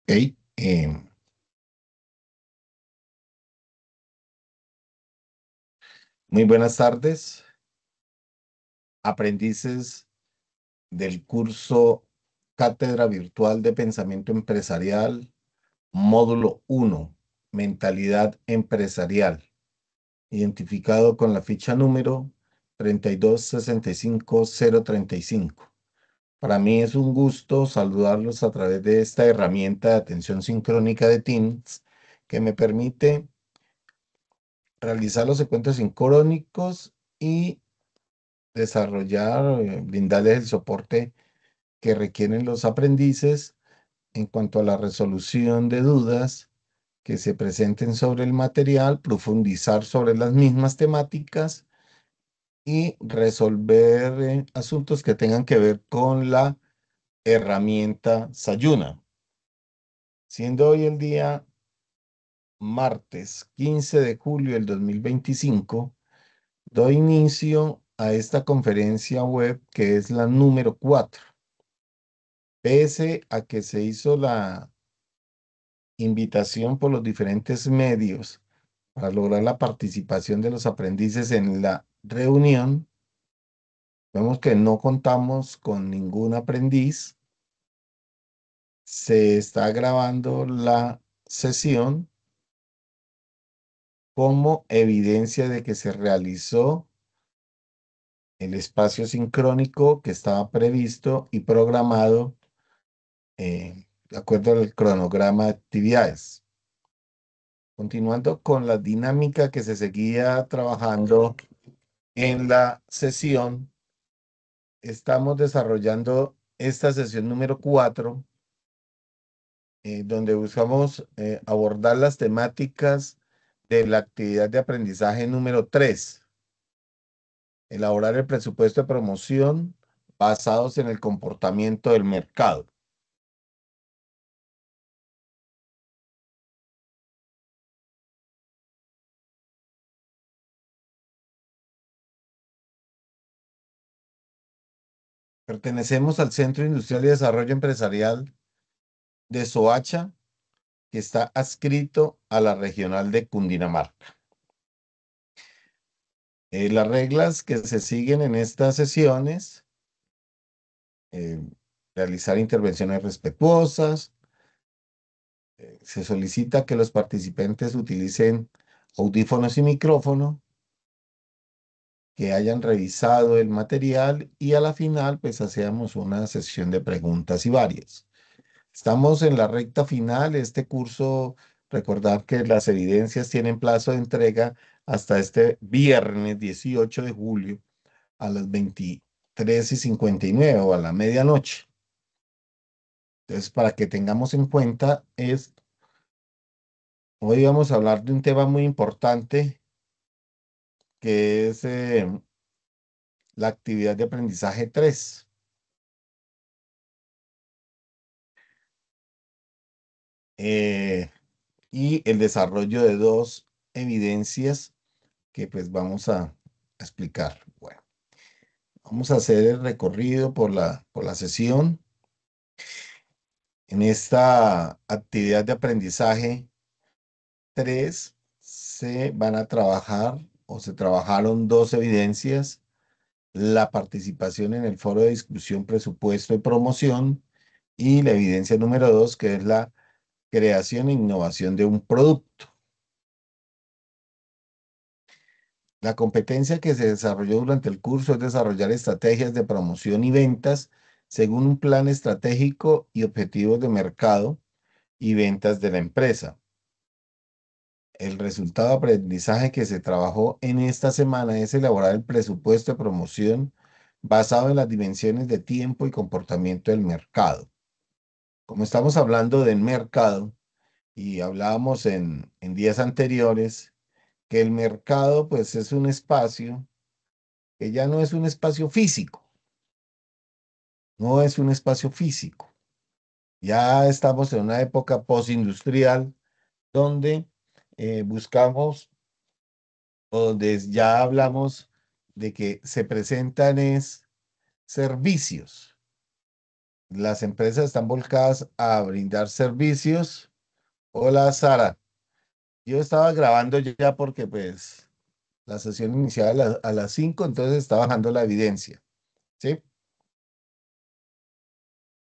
Ok, muy buenas tardes, aprendices del curso Cátedra Virtual de Pensamiento Empresarial, módulo 1, Mentalidad Empresarial, identificado con la ficha número 3265035. Para mí es un gusto saludarlos a través de esta herramienta de atención sincrónica de Teams que me permite realizar los encuentros sincrónicos y desarrollar, brindarles el soporte que requieren los aprendices en cuanto a la resolución de dudas que se presenten sobre el material, profundizar sobre las mismas temáticas y resolver asuntos que tengan que ver con la herramienta Sayuna. Siendo hoy el día martes 15 de julio del 2025, doy inicio a esta conferencia web que es la número 4. Pese a que se hizo la invitación por los diferentes medios para lograr la participación de los aprendices en la reunión, vemos que no contamos con ningún aprendiz. Se está grabando la sesión como evidencia de que se realizó el espacio sincrónico que estaba previsto y programado de acuerdo al cronograma de actividades. Continuando con la dinámica que se seguía trabajando en la sesión, estamos desarrollando esta sesión número 4, donde buscamos abordar las temáticas de la actividad de aprendizaje número 3, elaborar el presupuesto de promoción basados en el comportamiento del mercado. Pertenecemos al Centro Industrial y Desarrollo Empresarial de Soacha, que está adscrito a la regional de Cundinamarca. Las reglas que se siguen en estas sesiones: eh, realizar intervenciones respetuosas, se solicita que los participantes utilicen audífonos y micrófono, que hayan revisado el material y a la final pues hacemos una sesión de preguntas y varias. Estamos en la recta final. Este curso, recordar que las evidencias tienen plazo de entrega hasta este viernes 18 de julio a las 23:59 o a la medianoche. Entonces, para que tengamos en cuenta esto, hoy vamos a hablar de un tema muy importante que es la actividad de aprendizaje 3 eh, y el desarrollo de dos evidencias que pues vamos a explicar. Bueno, vamos a hacer el recorrido por la sesión. En esta actividad de aprendizaje 3 se van a trabajar o se trabajaron dos evidencias: la participación en el foro de discusión, presupuesto y promoción, y la evidencia número 2, que es la creación e innovación de un producto. La competencia que se desarrolló durante el curso es desarrollar estrategias de promoción y ventas según un plan estratégico y objetivos de mercado y ventas de la empresa. El resultado de aprendizaje que se trabajó en esta semana es elaborar el presupuesto de promoción basado en las dimensiones de tiempo y comportamiento del mercado. Como estamos hablando del mercado y hablábamos en días anteriores, que el mercado pues es un espacio que ya no es un espacio físico, no es un espacio físico. Ya estamos en una época postindustrial donde buscamos, o donde ya hablamos de que se presentan es servicios. Las empresas están volcadas a brindar servicios. Hola, Sara. Yo estaba grabando ya porque pues la sesión iniciaba a las 5, entonces está bajando la evidencia. ¿Sí?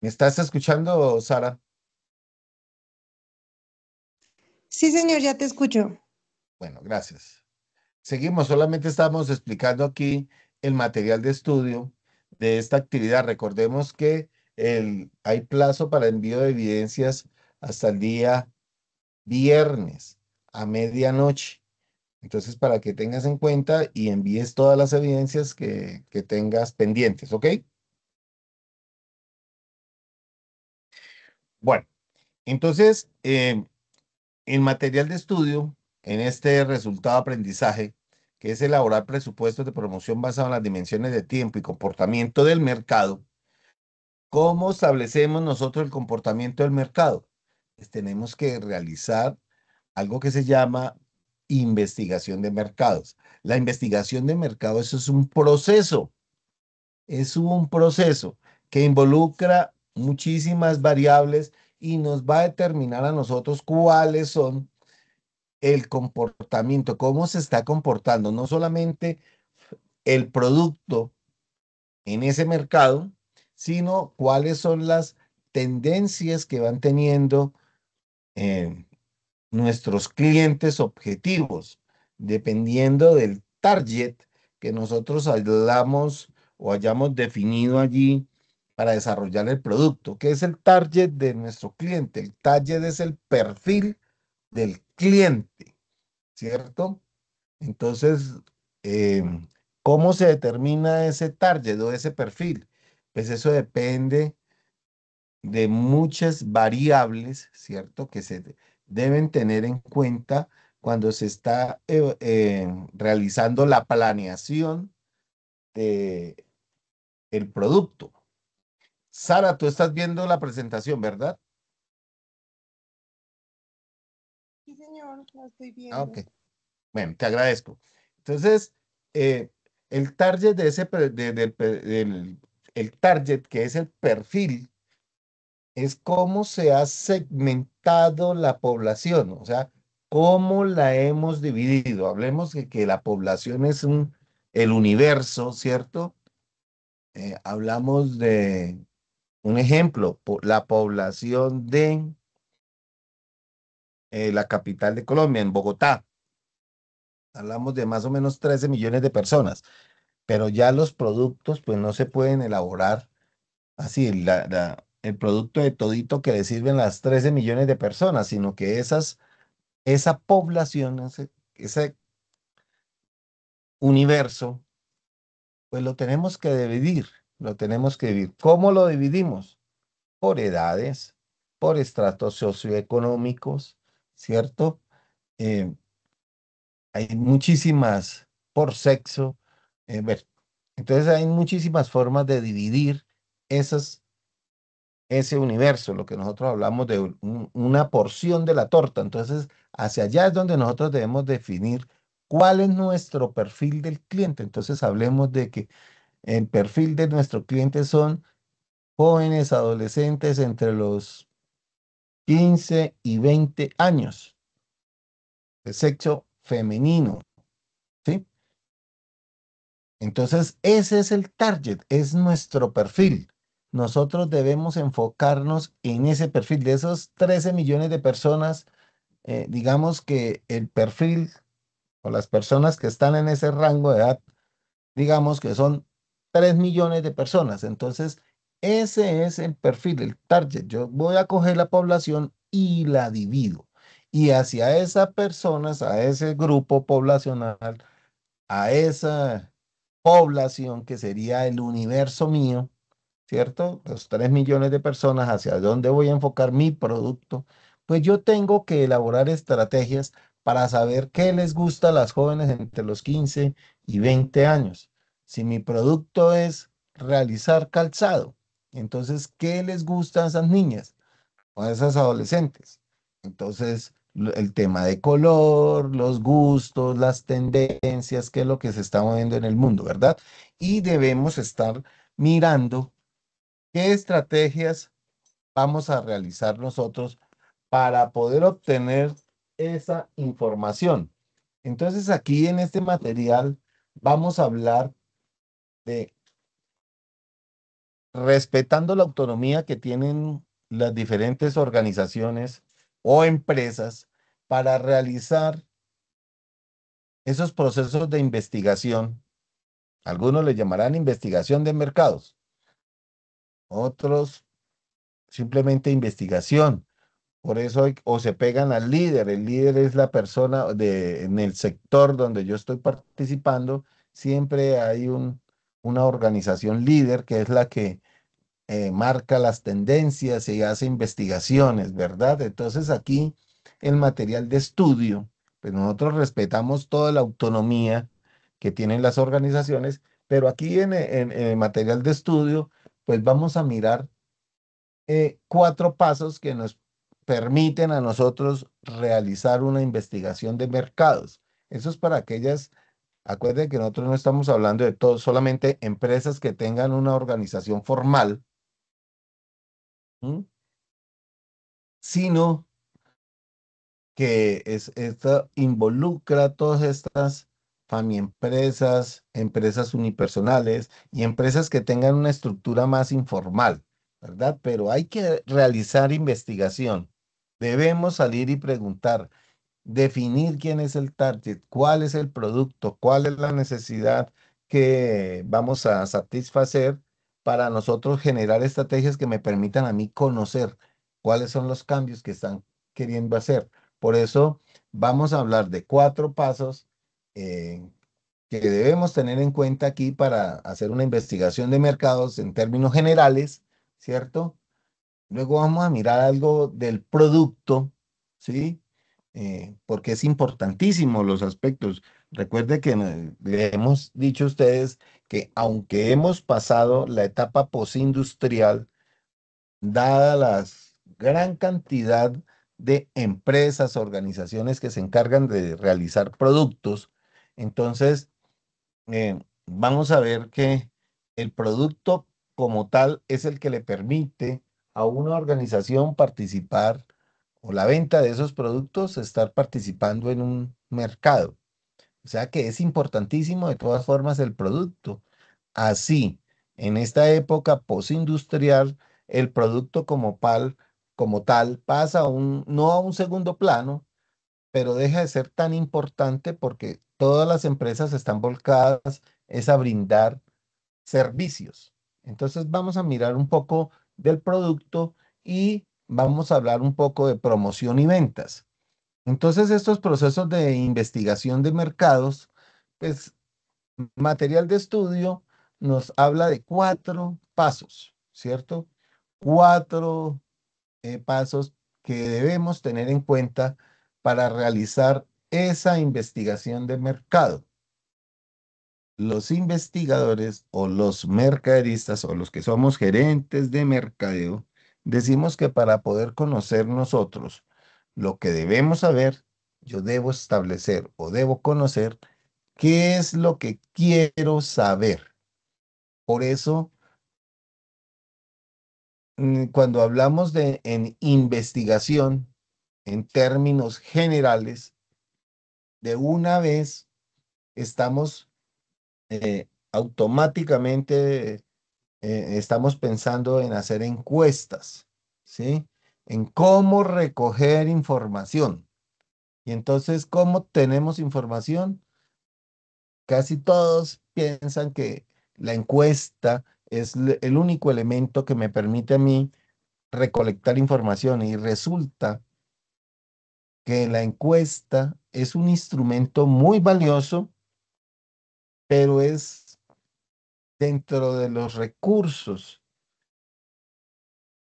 ¿Me estás escuchando, Sara? Sí, señor, ya te escucho. Bueno, gracias. Seguimos, solamente estamos explicando aquí el material de estudio de esta actividad. Recordemos que hay plazo para envío de evidencias hasta el día viernes a medianoche. Entonces, para que tengas en cuenta y envíes todas las evidencias que tengas pendientes, ¿ok? Bueno, entonces, el material de estudio en este resultado de aprendizaje, que es elaborar presupuestos de promoción basados en las dimensiones de tiempo y comportamiento del mercado. ¿Cómo establecemos nosotros el comportamiento del mercado? Pues tenemos que realizar algo que se llama investigación de mercados. La investigación de mercados es un proceso que involucra muchísimas variables y nos va a determinar a nosotros cuáles son el comportamiento, cómo se está comportando, no solamente el producto en ese mercado, sino cuáles son las tendencias que van teniendo eh, nuestros clientes objetivos, dependiendo del target que nosotros hablamos o hayamos definido allí para desarrollar el producto. ¿Qué es el target de nuestro cliente? El target es el perfil del cliente, ¿cierto? Entonces, eh, ¿cómo se determina ese target o ese perfil? Pues eso depende de muchas variables, ¿cierto? Que se deben tener en cuenta cuando se está realizando la planeación de el producto. Sara, tú estás viendo la presentación, ¿verdad? Sí, señor, la estoy Ah, viendo. ok. Bueno, te agradezco. Entonces, eh, el target de ese, el target que es el perfil, es cómo se ha segmentado la población, o sea, cómo la hemos dividido. Hablemos de que la población es el universo, ¿cierto? Hablamos de un ejemplo, la población de la capital de Colombia, en Bogotá. Hablamos de más o menos 13 millones de personas, pero ya los productos pues no se pueden elaborar así, el producto de todito que le sirven las 13 millones de personas, sino que esa población, ese universo, pues lo tenemos que dividir, lo tenemos que dividir. ¿Cómo lo dividimos? Por edades, por estratos socioeconómicos, ¿cierto? Eh, hay muchísimas, por sexo, ver, entonces hay muchísimas formas de dividir esas, ese universo, lo que nosotros hablamos de una porción de la torta. Entonces, hacia allá es donde nosotros debemos definir cuál es nuestro perfil del cliente. Entonces, hablemos de que el perfil de nuestro cliente son jóvenes, adolescentes entre los 15 y 20 años, de sexo femenino, ¿sí? Entonces, ese es el target, es nuestro perfil. Nosotros debemos enfocarnos en ese perfil de esos 13 millones de personas. Digamos que el perfil o las personas que están en ese rango de edad, digamos que son 3 millones de personas. Entonces, ese es el perfil, el target. Yo voy a coger la población y la divido. Y hacia esas personas, a ese grupo poblacional, a esa población que sería el universo mío, ¿cierto? Los 3 millones de personas hacia dónde voy a enfocar mi producto, pues yo tengo que elaborar estrategias para saber qué les gusta a las jóvenes entre los 15 y 20 años. Si mi producto es realizar calzado, entonces, ¿qué les gusta a esas niñas o a esas adolescentes? Entonces, el tema de color, los gustos, las tendencias, qué es lo que se está moviendo en el mundo, ¿verdad? Y debemos estar mirando ¿Qué estrategias vamos a realizar nosotros para poder obtener esa información? Entonces, aquí en este material vamos a hablar de respetando la autonomía que tienen las diferentes organizaciones o empresas para realizar esos procesos de investigación. Algunos le llamarán investigación de mercados, otros simplemente investigación. Por eso o se pegan al líder. El líder es la persona en el sector donde yo estoy participando. Siempre hay una organización líder que es la que marca las tendencias y hace investigaciones, ¿verdad? Entonces aquí el material de estudio, pues nosotros respetamos toda la autonomía que tienen las organizaciones, pero aquí en el material de estudio, pues vamos a mirar cuatro pasos que nos permiten a nosotros realizar una investigación de mercados. Eso es para aquellas, acuérdense que nosotros no estamos hablando de todo, solamente empresas que tengan una organización formal, ¿m? Sino que esto involucra a todas estas empresas, empresas unipersonales y empresas que tengan una estructura más informal, ¿verdad? Pero hay que realizar investigación. Debemos salir y preguntar, definir quién es el target, cuál es el producto, cuál es la necesidad que vamos a satisfacer para nosotros generar estrategias que me permitan a mí conocer cuáles son los cambios que están queriendo hacer. Por eso vamos a hablar de cuatro pasos eh, que debemos tener en cuenta aquí para hacer una investigación de mercados en términos generales, ¿cierto? Luego vamos a mirar algo del producto, ¿sí? Porque es importantísimo los aspectos. Recuerde que le hemos dicho a ustedes que aunque hemos pasado la etapa postindustrial, dada la gran cantidad de empresas, organizaciones que se encargan de realizar productos, entonces vamos a ver que el producto como tal es el que le permite a una organización participar o la venta de esos productos, estar participando en un mercado. O sea que es importantísimo de todas formas el producto. Así, en esta época postindustrial, el producto como tal pasa no a un segundo plano, pero deja de ser tan importante porque todas las empresas están volcadas es a brindar servicios. Entonces vamos a mirar un poco del producto y vamos a hablar un poco de promoción y ventas. Entonces estos procesos de investigación de mercados, pues material de estudio nos habla de cuatro pasos, ¿cierto? Cuatro pasos que debemos tener en cuenta para realizar esa investigación de mercado. Los investigadores o los mercaderistas o los que somos gerentes de mercadeo, decimos que para poder conocer nosotros lo que debemos saber, yo debo establecer o debo conocer qué es lo que quiero saber. Por eso, cuando hablamos de en investigación, en términos generales, de una vez estamos automáticamente estamos pensando en hacer encuestas, ¿sí? En cómo recoger información. Y entonces, ¿cómo tenemos información? Casi todos piensan que la encuesta es el único elemento que me permite a mí recolectar información y resulta que la encuesta es un instrumento muy valioso, pero es dentro de los recursos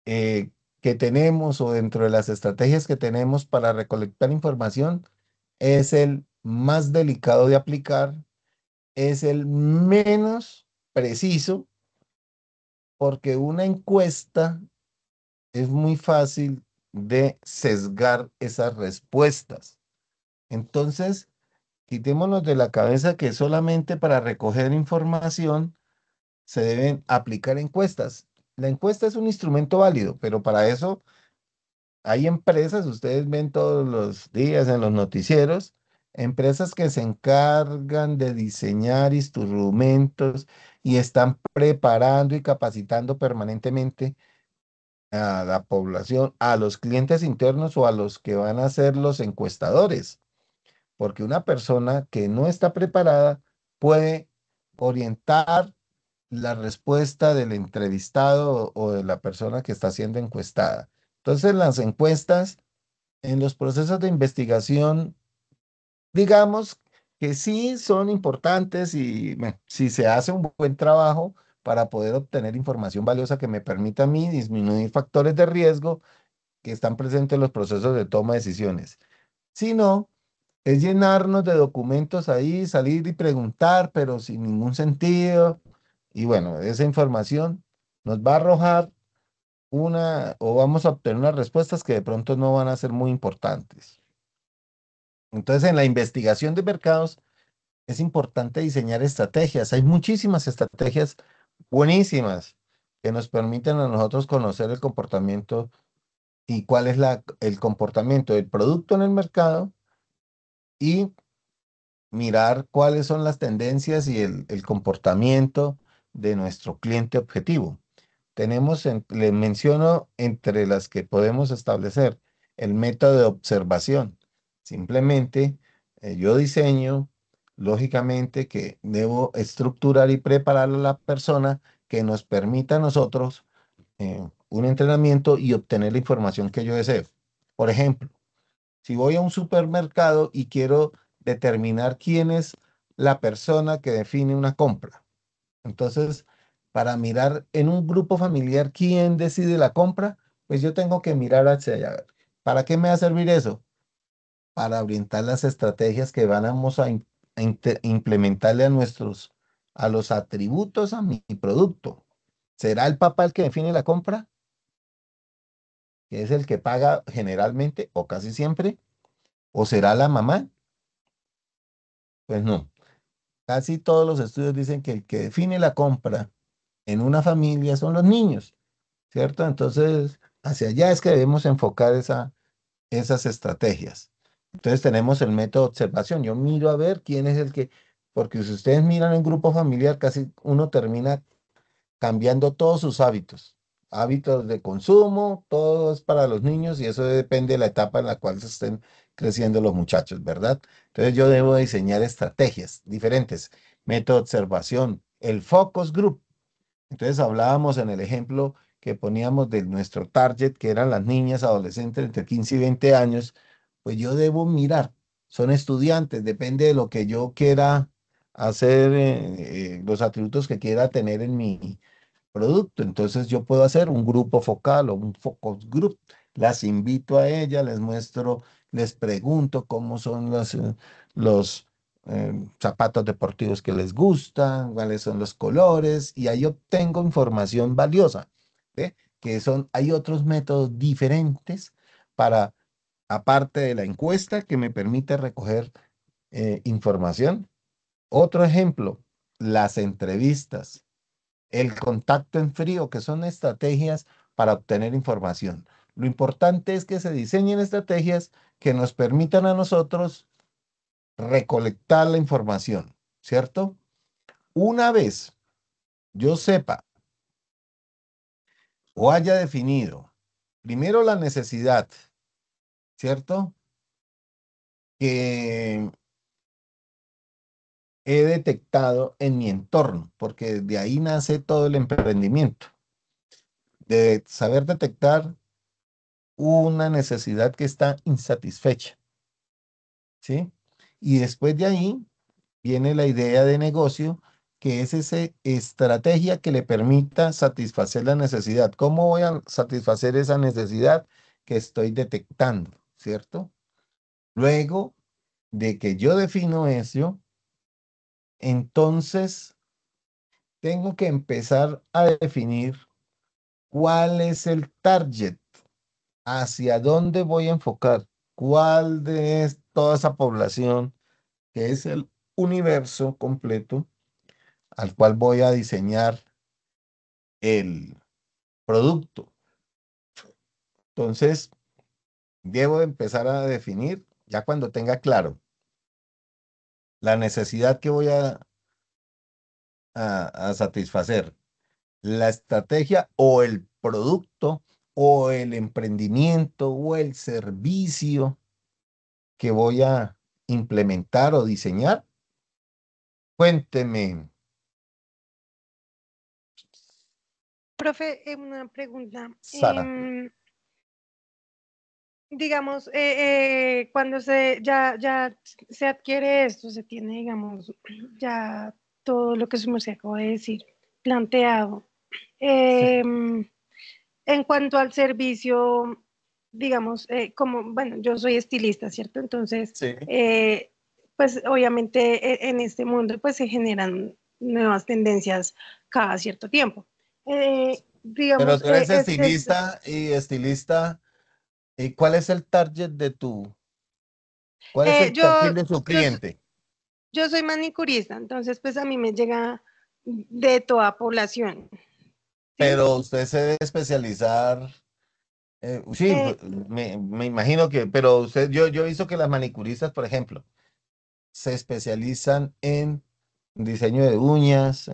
eh, que tenemos o dentro de las estrategias que tenemos para recolectar información, es el más delicado de aplicar, es el menos preciso, porque una encuesta es muy fácil de sesgar esas respuestas. Entonces, quitémonos de la cabeza que solamente para recoger información se deben aplicar encuestas. la encuesta es un instrumento válido, pero para eso hay empresas, ustedes ven todos los días en los noticieros, empresas que se encargan de diseñar instrumentos y están preparando y capacitando permanentemente a la población, a los clientes internos o a los que van a ser los encuestadores, porque una persona que no está preparada puede orientar la respuesta del entrevistado o de la persona que está siendo encuestada. Entonces, las encuestas en los procesos de investigación, digamos que sí son importantes y bueno, si se hace un buen trabajo para poder obtener información valiosa que me permita a mí disminuir factores de riesgo que están presentes en los procesos de toma de decisiones. Si no, es llenarnos de documentos ahí, salir y preguntar, pero sin ningún sentido. Y bueno, esa información nos va a arrojar una, o vamos a obtener unas respuestas que de pronto no van a ser muy importantes. Entonces, en la investigación de mercados es importante diseñar estrategias. Hay muchísimas estrategias buenísimas que nos permiten a nosotros conocer el comportamiento y cuál es el comportamiento del producto en el mercado y mirar cuáles son las tendencias y el comportamiento de nuestro cliente objetivo. Le menciono entre las que podemos establecer el método de observación. Simplemente yo diseño, lógicamente, que debo estructurar y preparar a la persona que nos permita a nosotros un entrenamiento y obtener la información que yo deseo. Por ejemplo, si voy a un supermercado y quiero determinar quién es la persona que define una compra, entonces, para mirar en un grupo familiar quién decide la compra, pues yo tengo que mirar hacia allá. ¿Para qué me va a servir eso? Para orientar las estrategias que vamos a implementarle a los atributos a mi producto. ¿Será el papá el que define la compra? Que es el que paga generalmente o casi siempre. ¿O será la mamá? Pues no. Casi todos los estudios dicen que el que define la compra en una familia son los niños. ¿Cierto? Entonces, hacia allá es que debemos enfocar esas estrategias. Entonces, tenemos el método de observación. Yo miro a ver quién es el que, porque si ustedes miran en grupo familiar, casi uno termina cambiando todos sus hábitos. Hábitos de consumo, todo es para los niños y eso depende de la etapa en la cual se estén creciendo los muchachos, ¿verdad? Entonces, yo debo diseñar estrategias diferentes. Método de observación, el focus group. Entonces hablábamos en el ejemplo que poníamos de nuestro target, que eran las niñas, adolescentes entre 15 y 20 años, pues yo debo mirar, son estudiantes, depende de lo que yo quiera hacer, los atributos que quiera tener en mi producto. Entonces yo puedo hacer un grupo focal o un focus group. Las invito a ella, les muestro, les pregunto cómo son los zapatos deportivos que les gustan, cuáles son los colores, y ahí obtengo información valiosa. ¿Ve? Hay otros métodos diferentes para, aparte de la encuesta, que me permite recoger información. Otro ejemplo, las entrevistas. El contacto en frío, que son estrategias para obtener información. Lo importante es que se diseñen estrategias que nos permitan a nosotros recolectar la información, ¿cierto? Una vez yo sepa o haya definido primero la necesidad, ¿cierto? Que he detectado en mi entorno, porque de ahí nace todo el emprendimiento, de saber detectar una necesidad que está insatisfecha. ¿Sí? Y después de ahí viene la idea de negocio, que es esa estrategia que le permita satisfacer la necesidad. ¿Cómo voy a satisfacer esa necesidad que estoy detectando? ¿Cierto? Luego de que yo defino eso, entonces tengo que empezar a definir cuál es el target, hacia dónde voy a enfocar, cuál de toda esa población, que es el universo completo al cual voy a diseñar producto. Entonces, debo empezar a definir, ya cuando tenga claro la necesidad que voy a satisfacer, la estrategia o el producto o el emprendimiento o el servicio que voy a implementar o diseñar. Cuénteme, Profe, una pregunta. Sara. Digamos, cuando ya se adquiere esto, se tiene, digamos, ya todo lo que su merced acaba de decir planteado. Sí. Em, en cuanto al servicio, digamos, como, bueno, yo soy estilista, ¿cierto? Entonces, Sí. pues obviamente en este mundo pues se generan nuevas tendencias cada cierto tiempo. Pero Digamos, tú eres estilista, ¿y cuál es el target cuál es el perfil yo, de su yo, cliente? yo soy manicurista, entonces pues a mí me llega de toda población, ¿sí? Pero usted se debe especializar, sí, Eh, me imagino que, pero yo he visto que las manicuristas, por ejemplo, se especializan en diseño de uñas,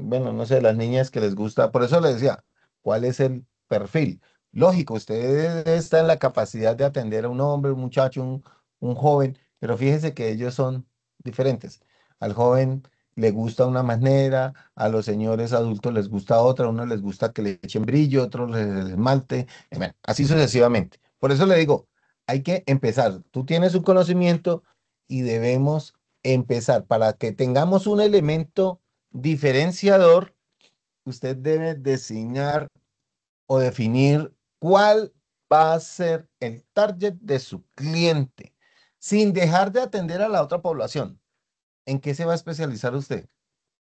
bueno, no sé, las niñas que les gusta, por eso le decía, ¿cuál es el perfil? Lógico, usted está en la capacidad de atender a un hombre, un muchacho, un joven, pero fíjese que ellos son diferentes. Al joven le gusta una manera, a los señores adultos les gusta otra, a unos les gusta que le echen brillo, otros les esmalte, bueno, así sucesivamente. Por eso le digo, hay que empezar. Tú tienes un conocimiento y debemos empezar. Para que tengamos un elemento diferenciador, usted debe diseñar o definir cuál va a ser el target de su cliente, sin dejar de atender a la otra población. ¿En qué se va a especializar usted?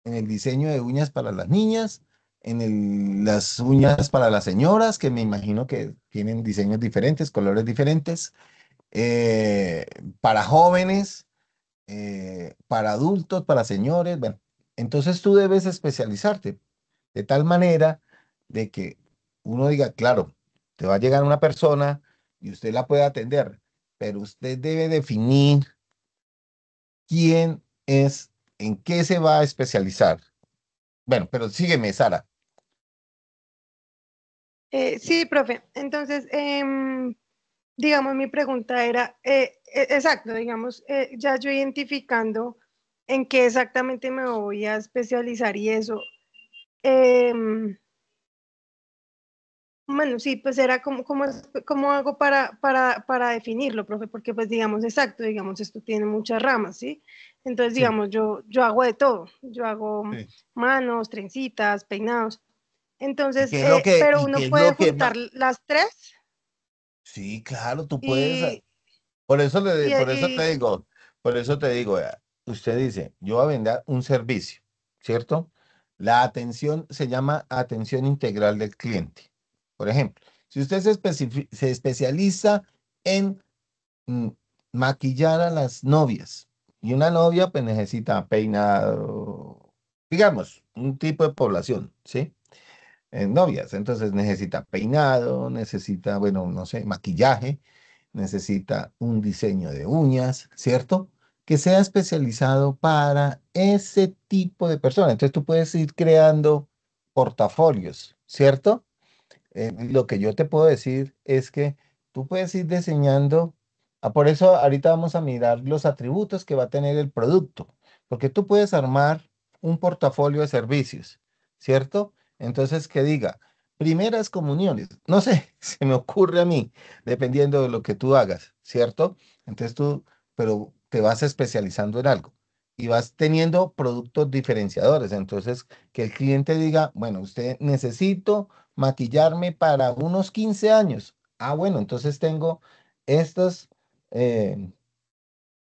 ¿En el diseño de uñas para las niñas? ¿En las uñas para las señoras, que me imagino que tienen diseños diferentes, colores diferentes? Eh, ¿Para jóvenes? Para adultos, para señores, bueno, entonces tú debes especializarte de tal manera de que uno diga, claro, te va a llegar una persona y usted la puede atender, pero usted debe definir quién es, en qué se va a especializar. Bueno, pero sígueme, Sara. sí, profe. Entonces, digamos, mi pregunta era, exacto, digamos, ya yo identificando en qué exactamente me voy a especializar y eso. em, bueno, sí, pues era cómo hago para definirlo, profe, porque pues digamos, exacto, digamos, esto tiene muchas ramas, ¿sí? Entonces, Sí, digamos, yo hago de todo, yo hago sí. manos, trencitas, peinados. ¿Y Entonces, qué es lo que, pero y qué uno es puede lo que juntar más? las tres Sí, claro, tú puedes. y, y, Por eso te y digo, vea, usted dice, yo voy a vender un servicio, ¿cierto? La atención se llama atención integral del cliente. Por ejemplo, si usted se especializa en mm, maquillar a las novias y una novia pues necesita peinado, digamos, un tipo de población, ¿sí? Novias, entonces necesita peinado, necesita, bueno, no sé, maquillaje, necesita un diseño de uñas, ¿cierto? Que sea especializado para ese tipo de personas. Entonces tú puedes ir creando portafolios, ¿cierto? Lo que yo te puedo decir es que tú puedes ir diseñando, por eso ahorita vamos a mirar los atributos que va a tener el producto, porque tú puedes armar un portafolio de servicios, ¿cierto? Entonces, que diga, primeras comuniones, no sé, se me ocurre a mí, dependiendo de lo que tú hagas, ¿cierto? Entonces tú, pero te vas especializando en algo y vas teniendo productos diferenciadores, entonces que el cliente diga, bueno, usted necesito maquillarme para unos 15 años. Ah, bueno, entonces tengo estas, eh,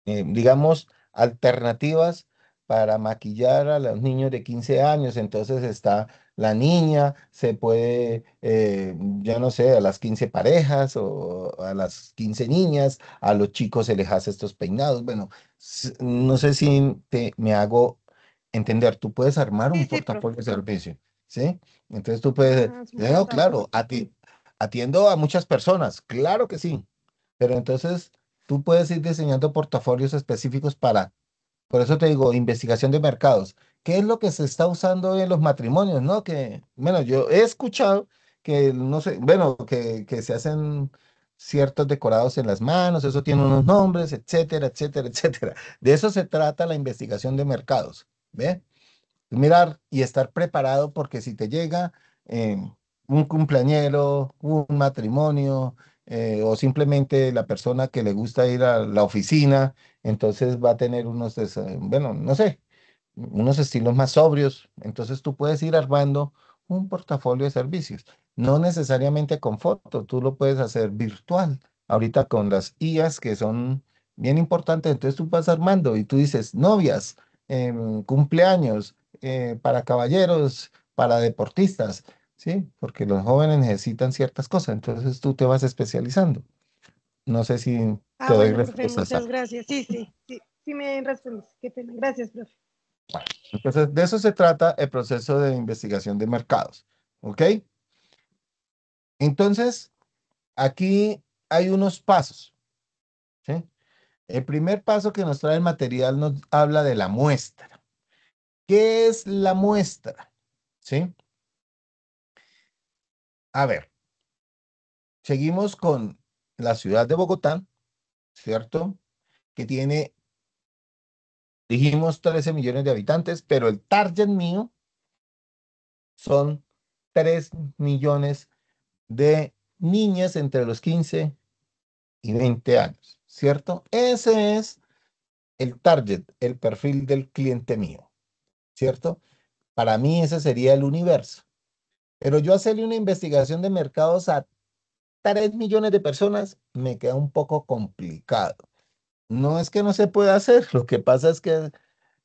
digamos, alternativas para maquillar a los niños de 15 años. Entonces está la niña, se puede, ya no sé, a las 15 parejas o a las 15 niñas, a los chicos se les hace estos peinados. Bueno, no sé si me hago entender, tú puedes armar sí, un sí, profe. portafolio de servicio. ¿sí? Entonces tú puedes, Ah, es un buen no, dato. claro, atiendo a muchas personas, claro que sí, pero entonces tú puedes ir diseñando portafolios específicos para, por eso te digo, investigación de mercados. ¿Qué es lo que se está usando en los matrimonios, no? Que, bueno, yo he escuchado que, no sé, bueno, que se hacen ciertos decorados en las manos, eso tiene unos nombres, etcétera, etcétera, etcétera. De eso se trata la investigación de mercados, ¿ve? Mirar y estar preparado porque si te llega eh, un cumpleañero, un matrimonio o simplemente la persona que le gusta ir a la oficina, entonces va a tener bueno, no sé, unos estilos más sobrios. Entonces tú puedes ir armando un portafolio de servicios, no necesariamente con foto, tú lo puedes hacer virtual. Ahorita con las IAs que son bien importantes, entonces tú vas armando y tú dices novias, cumpleaños, para caballeros, para deportistas, ¿sí? Porque los jóvenes necesitan ciertas cosas, entonces tú te vas especializando. No sé si Ah, te doy bueno, profe, respuesta a muchas esa. gracias. Sí, sí, sí, sí me respondiste. Qué pena. Gracias, profe. Entonces, de eso se trata el proceso de investigación de mercados. ¿Ok? Entonces, aquí hay unos pasos. ¿Sí? El primer paso que nos trae el material nos habla de la muestra. ¿Qué es la muestra? ¿Sí? A ver, seguimos con la ciudad de Bogotá, ¿cierto? Que tiene, dijimos, 13 millones de habitantes, pero el target mío son 3 millones de niñas entre los 15 y 20 años, ¿cierto? Ese es el target, el perfil del cliente mío, ¿cierto? Para mí ese sería el universo. Pero yo hacerle una investigación de mercados a 3 millones de personas me queda un poco complicado. No es que no se pueda hacer, lo que pasa es que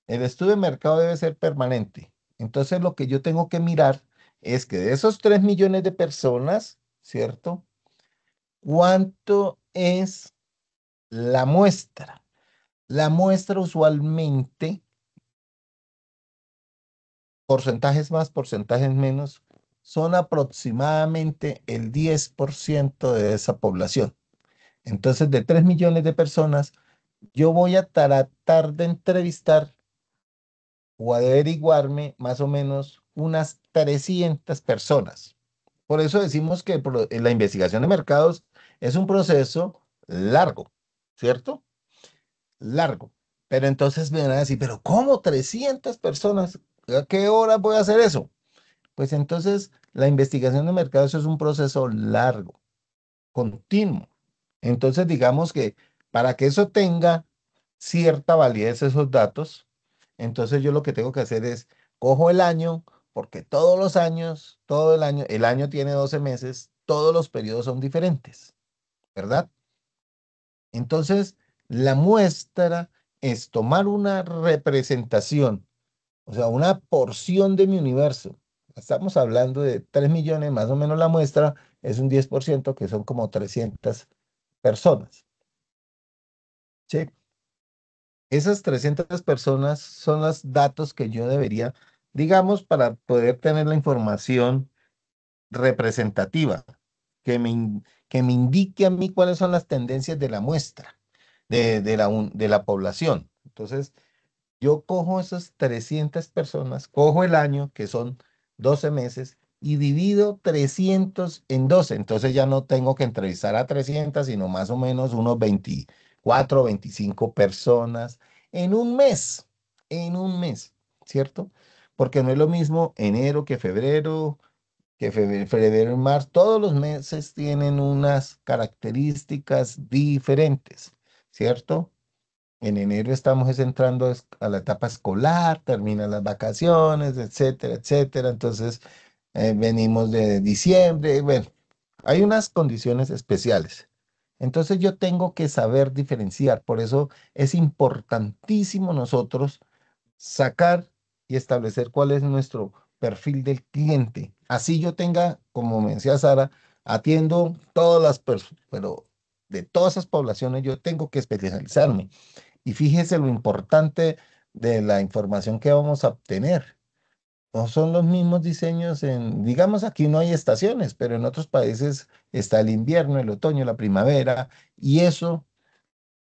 el estudio de mercado debe ser permanente. Entonces lo que yo tengo que mirar es que de esos 3 millones de personas, ¿cierto? ¿Cuánto es la muestra? La muestra usualmente, porcentajes más, porcentajes menos, son aproximadamente el 10% de esa población. Entonces, de 3 millones de personas, yo voy a tratar de entrevistar o averiguarme más o menos unas 300 personas. Por eso decimos que la investigación de mercados es un proceso largo, ¿cierto? Largo. Pero entonces me van a decir, pero ¿cómo 300 personas? ¿A qué hora voy a hacer eso? Pues entonces la investigación de mercados es un proceso largo, continuo. Entonces digamos que para que eso tenga cierta validez esos datos, entonces yo lo que tengo que hacer es, cojo el año, porque todos los años, todo el año tiene 12 meses, todos los periodos son diferentes, ¿verdad? Entonces, la muestra es tomar una representación, o sea, una porción de mi universo. Estamos hablando de 3 millones, más o menos la muestra es un 10% que son como 300 personas. ¿Sí? Esas 300 personas son los datos que yo debería, digamos, para poder tener la información representativa, que me indique a mí cuáles son las tendencias de la muestra, de la población. Entonces, yo cojo esas 300 personas, cojo el año, que son 12 meses, y divido 300 en 12. Entonces ya no tengo que entrevistar a 300, sino más o menos unos 24, 25 personas en un mes, ¿cierto? Porque no es lo mismo enero que febrero y marzo. Todos los meses tienen unas características diferentes, ¿cierto? En enero estamos entrando a la etapa escolar, terminan las vacaciones, etcétera, etcétera. Entonces, venimos de diciembre. Bueno, hay unas condiciones especiales. Entonces, yo tengo que saber diferenciar. Por eso es importantísimo nosotros sacar y establecer cuál es nuestro perfil del cliente. Así yo tenga, como me decía Sara, atiendo todas las personas, pero de todas esas poblaciones yo tengo que especializarme. Y fíjese lo importante de la información que vamos a obtener, no son los mismos diseños digamos, aquí no hay estaciones, pero en otros países está el invierno, el otoño, la primavera, y eso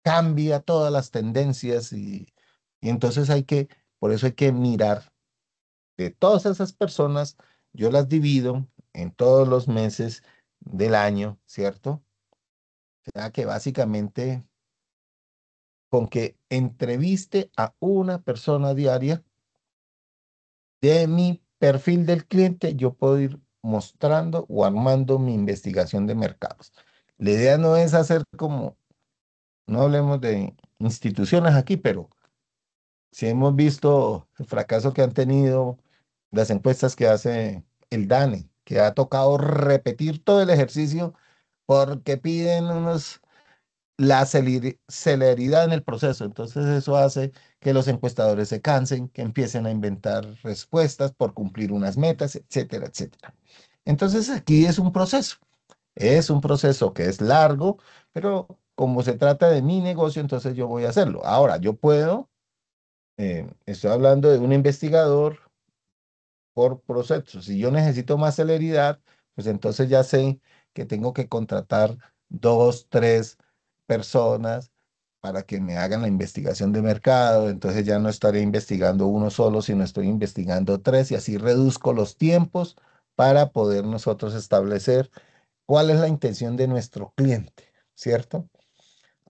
cambia todas las tendencias y entonces por eso hay que mirar de todas esas personas, yo las divido en todos los meses del año, ¿cierto? O sea que básicamente con que entreviste a una persona diaria de mi perfil del cliente, yo puedo ir mostrando o armando mi investigación de mercados. La idea no es hacer como, no hablemos de instituciones aquí, pero si hemos visto el fracaso que han tenido las encuestas que hace el DANE, que ha tocado repetir todo el ejercicio porque piden la celeridad en el proceso. Entonces eso hace que los encuestadores se cansen, que empiecen a inventar respuestas por cumplir unas metas, etcétera, etcétera. Entonces aquí es un proceso que es largo, pero como se trata de mi negocio, entonces yo voy a hacerlo. Ahora, yo puedo, estoy hablando de un investigador por proceso. Si yo necesito más celeridad, pues entonces ya sé que tengo que contratar dos, tres personas para que me hagan la investigación de mercado. Entonces ya no estaré investigando uno solo, sino estoy investigando tres y así reduzco los tiempos para poder nosotros establecer cuál es la intención de nuestro cliente, ¿cierto?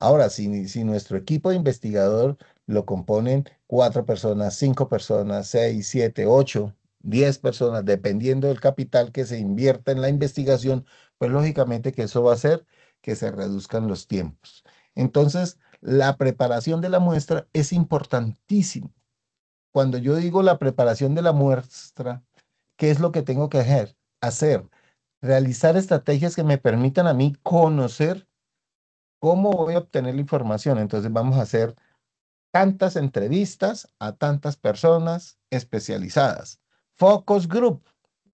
Ahora, si nuestro equipo de investigador lo componen cuatro personas, cinco personas, seis, siete, ocho, 10 personas, dependiendo del capital que se invierta en la investigación, pues lógicamente que eso va a hacer que se reduzcan los tiempos. Entonces, la preparación de la muestra es importantísima. Cuando yo digo la preparación de la muestra, ¿qué es lo que tengo que hacer? Realizar estrategias que me permitan a mí conocer ¿cómo voy a obtener la información? Entonces vamos a hacer tantas entrevistas a tantas personas especializadas. Focus group.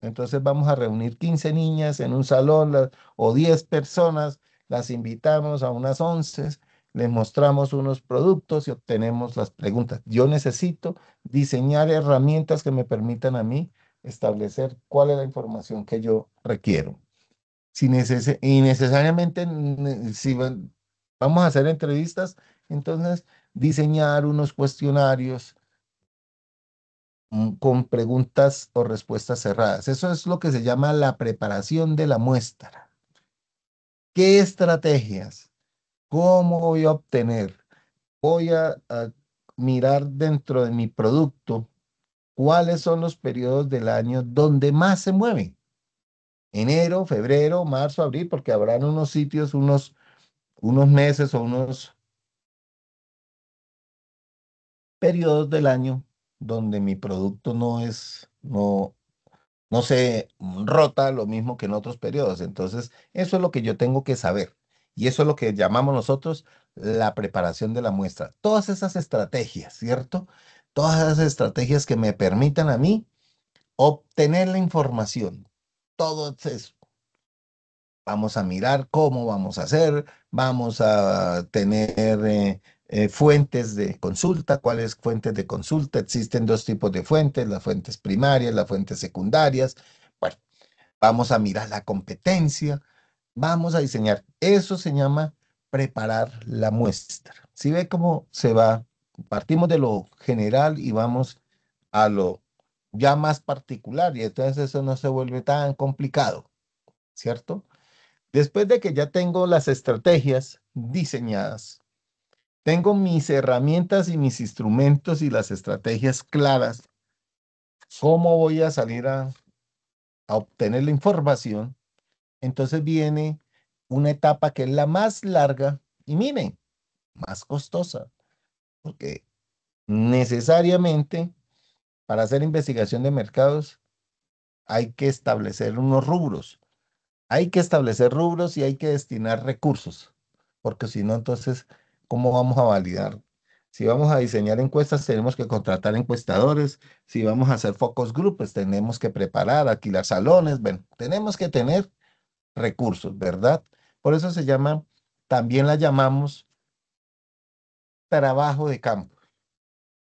Entonces vamos a reunir 15 niñas en un salón o 10 personas, las invitamos a unas 11, les mostramos unos productos y obtenemos las preguntas. Yo necesito diseñar herramientas que me permitan a mí establecer cuál es la información que yo requiero si y necesariamente si vamos a hacer entrevistas, entonces diseñar unos cuestionarios con preguntas o respuestas cerradas. Eso es lo que se llama la preparación de la muestra. ¿Qué estrategias? ¿Cómo voy a obtener? Voy a mirar dentro de mi producto cuáles son los periodos del año donde más se mueven. Enero, febrero, marzo, abril, porque habrán unos sitios, unos meses o unos periodos del año donde mi producto no se rota lo mismo que en otros periodos. Entonces, eso es lo que yo tengo que saber. Y eso es lo que llamamos nosotros la preparación de la muestra. Todas esas estrategias, ¿cierto? Todas esas estrategias que me permitan a mí obtener la información. Todo eso. Vamos a mirar cómo vamos a hacer, vamos a tener fuentes de consulta. ¿Cuáles fuentes de consulta? Existen dos tipos de fuentes, las fuentes primarias, las fuentes secundarias. Bueno, vamos a mirar la competencia, vamos a diseñar. Eso se llama preparar la muestra. ¿Sí ve cómo se va? Partimos de lo general y vamos a lo ya más particular y entonces eso no se vuelve tan complicado, ¿cierto? Después de que ya tengo las estrategias diseñadas, tengo mis herramientas y mis instrumentos y las estrategias claras, ¿cómo voy a salir a obtener la información? Entonces viene una etapa que es la más larga y miren, más costosa, porque necesariamente para hacer investigación de mercados hay que establecer unos rubros. Hay que establecer rubros y hay que destinar recursos, porque si no, entonces, ¿cómo vamos a validar? Si vamos a diseñar encuestas, tenemos que contratar encuestadores. Si vamos a hacer focus group, pues tenemos que preparar, alquilar salones. Bueno, tenemos que tener recursos, ¿verdad? Por eso se llama, también la llamamos trabajo de campo.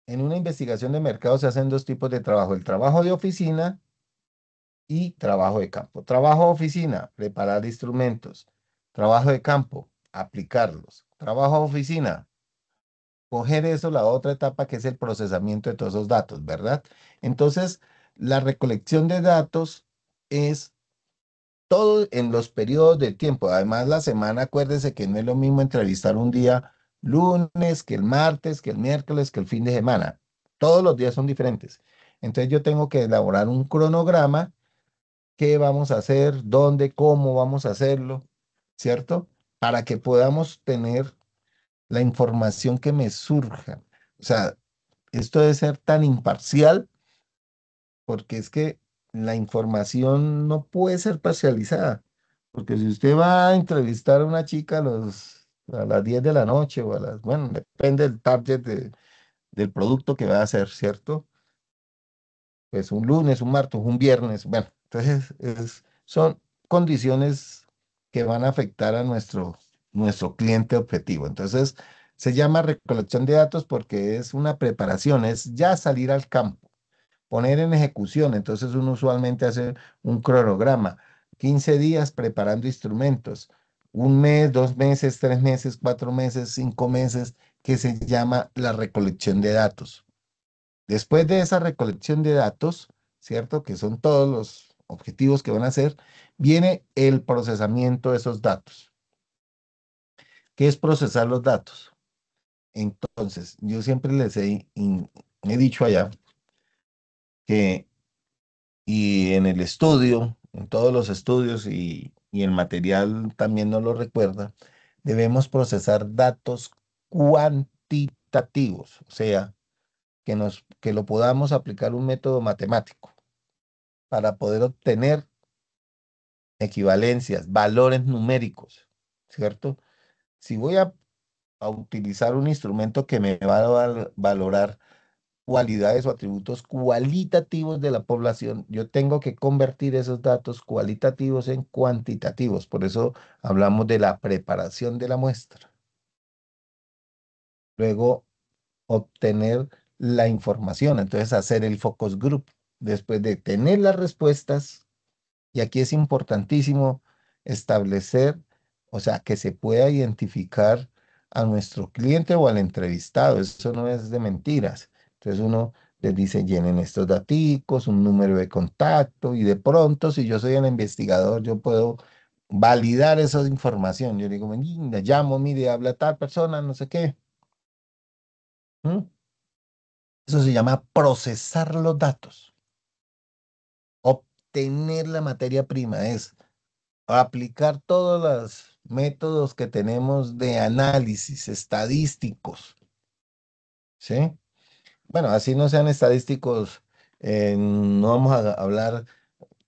en una investigación de mercado se hacen dos tipos de trabajo, el trabajo de oficina y trabajo de campo. Trabajo de oficina, preparar instrumentos. Trabajo de campo, aplicarlos. Trabajo de oficina, coger eso, la otra etapa que es el procesamiento de todos esos datos, ¿verdad? Entonces, la recolección de datos es todo en los periodos de tiempo. Además, la semana, acuérdese que no es lo mismo entrevistar un día lunes, que el martes, que el miércoles, que el fin de semana. Todos los días son diferentes. Entonces, yo tengo que elaborar un cronograma, qué vamos a hacer, dónde, cómo vamos a hacerlo, ¿cierto? Para que podamos tener la información que me surja. O sea, esto debe ser tan imparcial porque es que la información no puede ser parcializada. Porque si usted va a entrevistar a una chica a las 10 de la noche o a las, bueno, depende del target del producto que va a hacer, ¿cierto? Pues un lunes, un martes, un viernes, bueno, entonces son condiciones que van a afectar a nuestro cliente objetivo. Entonces, se llama recolección de datos porque es una preparación, es ya salir al campo, poner en ejecución. Entonces, uno usualmente hace un cronograma, 15 días preparando instrumentos, un mes, 2 meses, 3 meses, 4 meses, 5 meses, que se llama la recolección de datos. Después de esa recolección de datos, ¿cierto? Que son todos los objetivos que van a hacer, viene el procesamiento de esos datos. ¿Qué es procesar los datos? Entonces, yo siempre he dicho allá que, y en el estudio, en todos los estudios y el material también nos lo recuerda, debemos procesar datos cuantitativos, o sea, que lo podamos aplicar un método matemático para poder obtener equivalencias, valores numéricos, ¿cierto? Si voy a utilizar un instrumento que me va a valorar cualidades o atributos cualitativos de la población, yo tengo que convertir esos datos cualitativos en cuantitativos. Por eso hablamos de la preparación de la muestra. Luego, obtener la información, entonces hacer el focus group. Después de tener las respuestas, y aquí es importantísimo establecer, o sea, que se pueda identificar a nuestro cliente o al entrevistado. Eso no es de mentiras. Entonces uno les dice, llenen estos daticos, un número de contacto y de pronto, si yo soy el investigador, yo puedo validar esa información. Yo digo, "Mira, llamo, mire, habla tal persona, no sé qué". ¿Mm? Eso se llama procesar los datos, obtener la materia prima, es aplicar todos los métodos que tenemos de análisis estadísticos, ¿sí? Bueno, así no sean estadísticos, no vamos a hablar,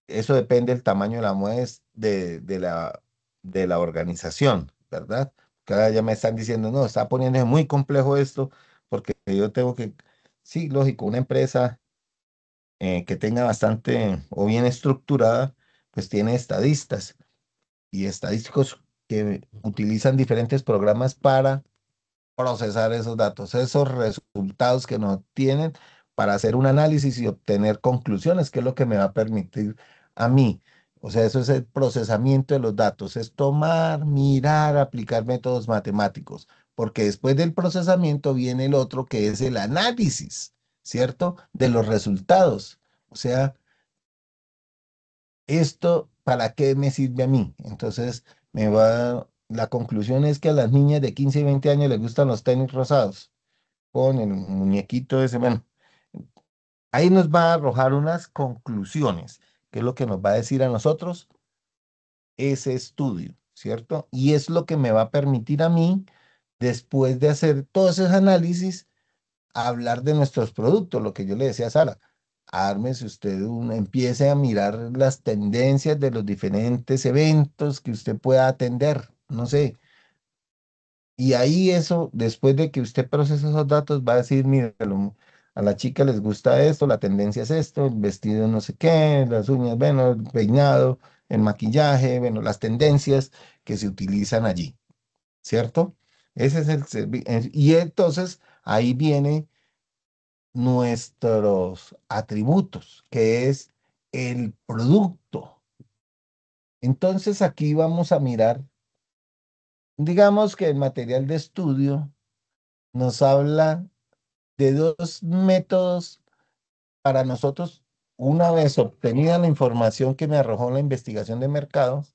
eso depende del tamaño de la muestra, de la organización, ¿verdad? Que ahora ya me están diciendo, no, está poniendo muy complejo esto, porque yo tengo que, sí, lógico, una empresa que tenga bastante o bien estructurada, pues tiene estadistas y estadísticos que utilizan diferentes programas para procesar esos datos, esos resultados que nos tienen para hacer un análisis y obtener conclusiones, que es lo que me va a permitir a mí. O sea, eso es el procesamiento de los datos, es tomar, mirar, aplicar métodos matemáticos, porque después del procesamiento viene el otro que es el análisis, ¿cierto? De los resultados. O sea, ¿esto para qué me sirve a mí? Entonces, la conclusión es que a las niñas de 15 y 20 años les gustan los tenis rosados, con el muñequito ese, bueno, ahí nos va a arrojar unas conclusiones, que es lo que nos va a decir a nosotros ese estudio, ¿cierto? Y es lo que me va a permitir a mí, después de hacer todos esos análisis, hablar de nuestros productos, lo que yo le decía a Sara. Ármese usted empiece a mirar las tendencias de los diferentes eventos que usted pueda atender, no sé. Y ahí eso, después de que usted procese esos datos, va a decir, mire, a la chica les gusta esto, la tendencia es esto, el vestido no sé qué, las uñas, bueno, el peinado, el maquillaje, bueno, las tendencias que se utilizan allí, ¿cierto? Ese es el servicio. Y entonces ahí viene nuestros atributos, que es el producto. Entonces aquí vamos a mirar, digamos que el material de estudio nos habla de dos métodos para nosotros, una vez obtenida la información que me arrojó la investigación de mercados,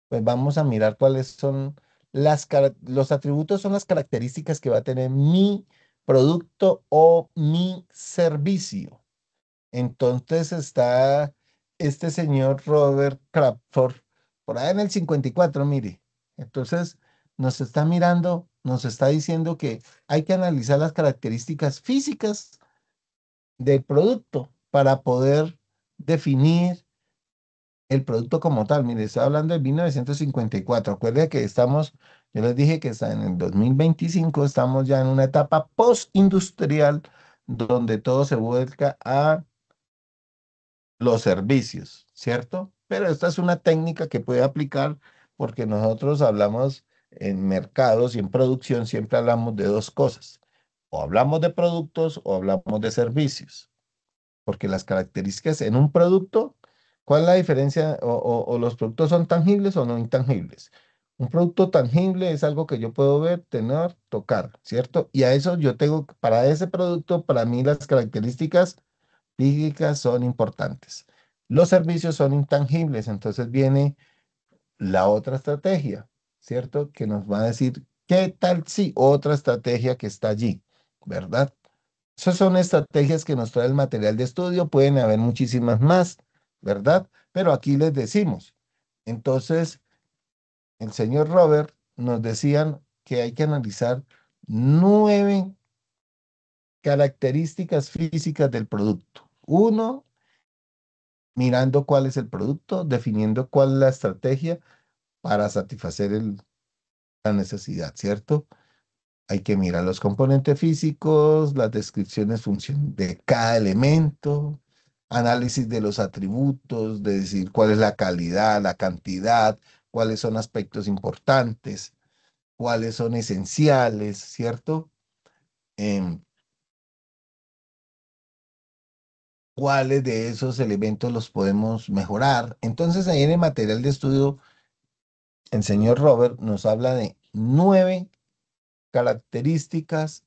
pues vamos a mirar cuáles son los atributos, son las características que va a tener mi producto o mi servicio. Entonces está este señor Robert Crawford, por ahí en el 54, mire. Entonces nos está mirando, nos está diciendo que hay que analizar las características físicas del producto para poder definir el producto como tal. Mire, estoy hablando de 1954. Acuerde que estamos, yo les dije que está en el 2025, estamos ya en una etapa postindustrial donde todo se vuelca a los servicios, ¿cierto? Pero esta es una técnica que puede aplicar porque nosotros hablamos en mercados y en producción, siempre hablamos de dos cosas. O hablamos de productos o hablamos de servicios, porque las características en un producto, ¿cuál es la diferencia? O los productos son tangibles o no intangibles. Un producto tangible es algo que yo puedo ver, tener, tocar, ¿cierto? Y a eso yo tengo, para ese producto, para mí las características físicas son importantes. Los servicios son intangibles, entonces viene la otra estrategia, ¿cierto? Que nos va a decir, ¿qué tal si otra estrategia que está allí, ¿verdad? Esas son estrategias que nos trae el material de estudio, pueden haber muchísimas más, ¿verdad? Pero aquí les decimos. Entonces, el señor Robert nos decían que hay que analizar 9 características físicas del producto. Uno, mirando cuál es el producto, definiendo cuál es la estrategia para satisfacer la necesidad, ¿cierto? Hay que mirar los componentes físicos, las descripciones de cada elemento, análisis de los atributos, de decir cuál es la calidad, la cantidad, cuáles son aspectos importantes, cuáles son esenciales, ¿cierto? Em, cuáles de esos elementos los podemos mejorar. Entonces, ahí en el material de estudio, el señor Robert nos habla de 9 características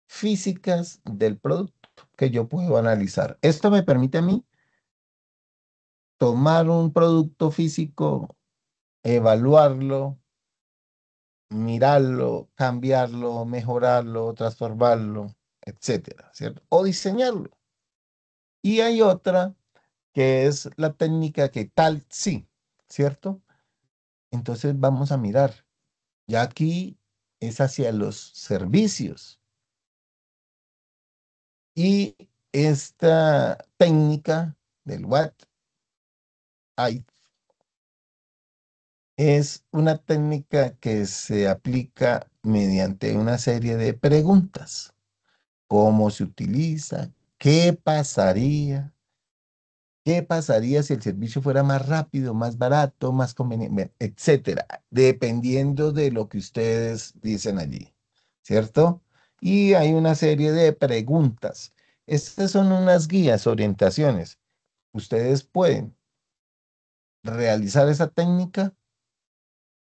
físicas del producto que yo puedo analizar. Esto me permite a mí tomar un producto físico, evaluarlo, mirarlo, cambiarlo, mejorarlo, transformarlo, etcétera, ¿cierto? O diseñarlo. Y hay otra que es la técnica que tal sí, ¿cierto? Entonces vamos a mirar. Ya aquí es hacia los servicios. Y esta técnica del what I es una técnica que se aplica mediante una serie de preguntas. ¿Cómo se utiliza? ¿Qué pasaría? ¿Qué pasaría si el servicio fuera más rápido, más barato, más conveniente, etcétera? Dependiendo de lo que ustedes dicen allí, ¿cierto? Y hay una serie de preguntas. Estas son unas guías, orientaciones. Ustedes pueden realizar esa técnica.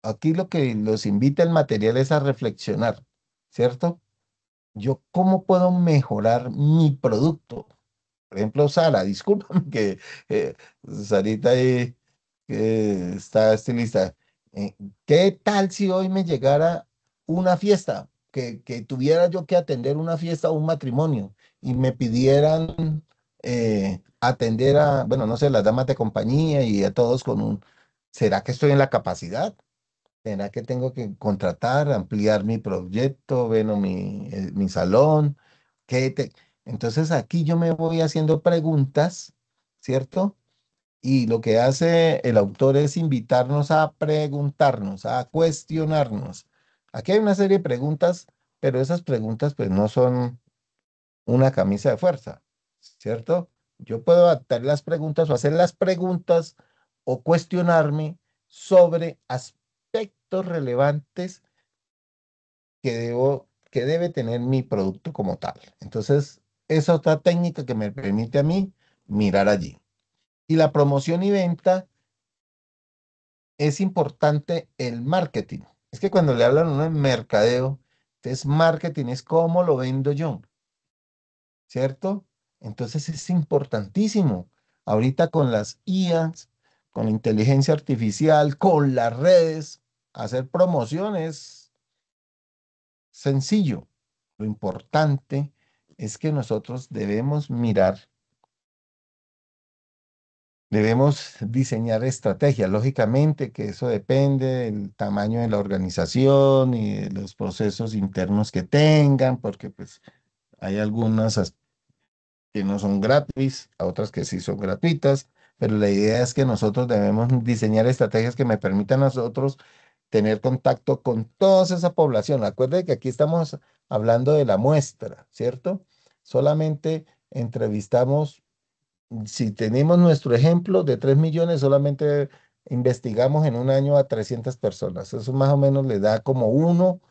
Aquí lo que los invita el material es a reflexionar, ¿cierto? Yo, ¿cómo puedo mejorar mi producto? Por ejemplo, Sara, discúlpame que Sarita ahí está estilista. Eh, ¿Qué tal si hoy me llegara una fiesta? Que tuviera yo que atender una fiesta o un matrimonio y me pidieran atender a, bueno, no sé, las damas de compañía y a todos con un, ¿será que estoy en la capacidad? ¿Será que tengo que contratar, ampliar mi proyecto, bueno, mi salón? ¿Qué te- Entonces aquí yo me voy haciendo preguntas, ¿cierto? Y lo que hace el autor es invitarnos a preguntarnos, a cuestionarnos. Aquí hay una serie de preguntas, pero esas preguntas pues no son una camisa de fuerza, ¿cierto? Yo puedo adaptar las preguntas o hacer las preguntas o cuestionarme sobre aspectos relevantes que debe tener mi producto como tal. Entonces, es otra técnica que me permite a mí mirar allí. Y la promoción y venta es importante el marketing. Es que cuando le hablan a uno de mercadeo, entonces marketing es cómo lo vendo yo, ¿cierto? Entonces es importantísimo. Ahorita con las IAs, con la inteligencia artificial, con las redes, hacer promociones sencillo. Lo importante es que nosotros debemos mirar, debemos diseñar estrategias. Lógicamente que eso depende del tamaño de la organización y de los procesos internos que tengan, porque pues hay algunas que no son gratis, a otras que sí son gratuitas, pero la idea es que nosotros debemos diseñar estrategias que me permitan a nosotros tener contacto con toda esa población. Acuérdense que aquí estamos hablando de la muestra, ¿cierto? Solamente entrevistamos, si tenemos nuestro ejemplo de 3 millones, solamente investigamos en un año a 300 personas. Eso más o menos le da como uno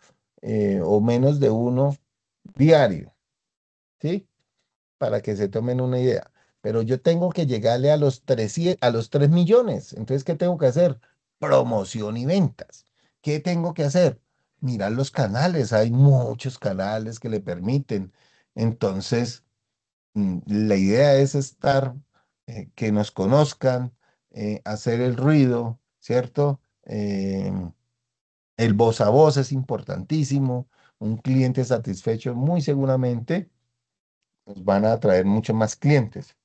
o menos de uno diario, ¿sí? Para que se tomen una idea. Pero yo tengo que llegarle a los 300, a los 3 millones. Entonces, ¿qué tengo que hacer? Promoción y ventas. ¿Qué tengo que hacer? Mirar los canales. Hay muchos canales que le permiten. Entonces, la idea es estar, que nos conozcan, hacer el ruido, ¿cierto? El voz a voz es importantísimo. Un cliente satisfecho muy seguramente nos van a atraer muchos más clientes.